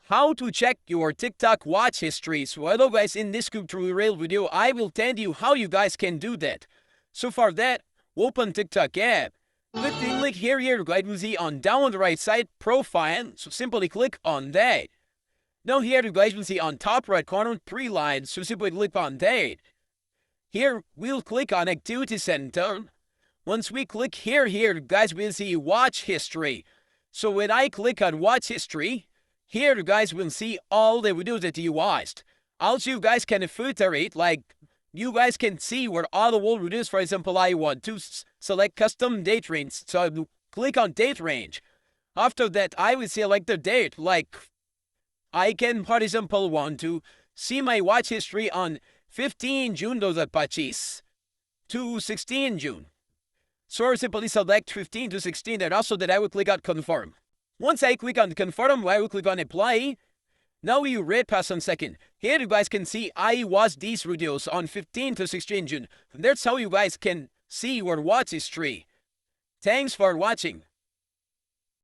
How to check your TikTok watch history. So hello guys, in this tutorial video, I will tell you how you guys can do that. So for that, open TikTok app. Click the link here, you guys will see on down the right side, profile. So simply click on that. Now here you guys will see on top right corner, 3 lines. So simply click on that. Here, we'll click on Activity Center. Once we click here, you guys will see watch history. So when I click on watch history, here you guys will see all the videos that you watched. Also, you guys can filter it, like you guys can see where all the old videos, for example, I want to select custom date range. So I will click on date range. After that, I will select the date, like I can, for example, want to see my watch history on 15 June 2025 to 16 June. So I simply select 15 to 16 and also that I will click on confirm. Once I click on confirm, I will click on apply. Now you read past 1 second. Here you guys can see I watched these videos on 15 to 16 June. That's how you guys can see your watch history. Thanks for watching.